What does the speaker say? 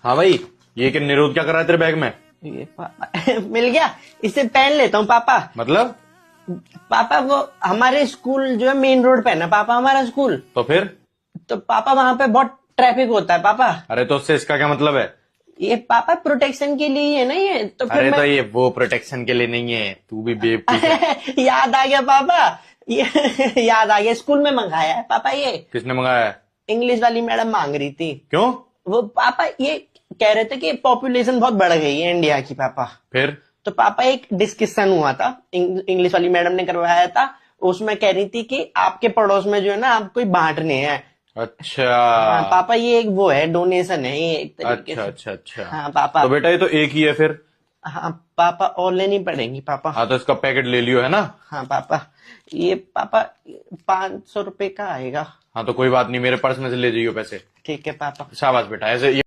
हाँ भाई, ये कि निरोध क्या कर रहा है तेरे बैग में? ये पापा मिल गया, इसे पहन लेता हूँ पापा। मतलब? पापा वो हमारे स्कूल जो है मेन रोड पे है ना पापा, हमारा स्कूल। तो फिर? तो पापा वहां पे बहुत ट्रैफिक होता है पापा। अरे तो उससे इसका क्या मतलब है? ये पापा प्रोटेक्शन के लिए ही है ना ये, तो फिर अरे मैं तो ये वो प्रोटेक्शन के लिए नहीं है, तू भी बेवकूफ है। याद आ गया पापा, ये याद आ गया, स्कूल में मंगाया है पापा ये। किसने मंगाया है? इंग्लिश वाली मैडम मांग रही थी। क्यों? वो पापा ये कह रहे थे कि पॉपुलेशन बहुत बढ़ गई है इंडिया की पापा। फिर? तो पापा एक डिस्कशन हुआ था, इंग्लिश वाली मैडम ने करवाया था। उसमें कह रही थी कि आपके पड़ोस में जो है ना आपको बांटने हैं। अच्छा। हाँ पापा, ये एक वो है, डोनेशन है ये एक तरीके अच्छा से। अच्छा अच्छा। हाँ पापा। तो बेटा ये तो एक ही है फिर। हाँ पापा, और लेनी पड़ेंगी पापा। हाँ तो इसका पैकेट ले लियो, है ना? हाँ पापा, ये पापा 500 रुपए का आएगा। हाँ तो कोई बात नहीं, मेरे पर्स में से ले जाइयो पैसे। ठीक है पापा। शाबाश बेटा, ऐसे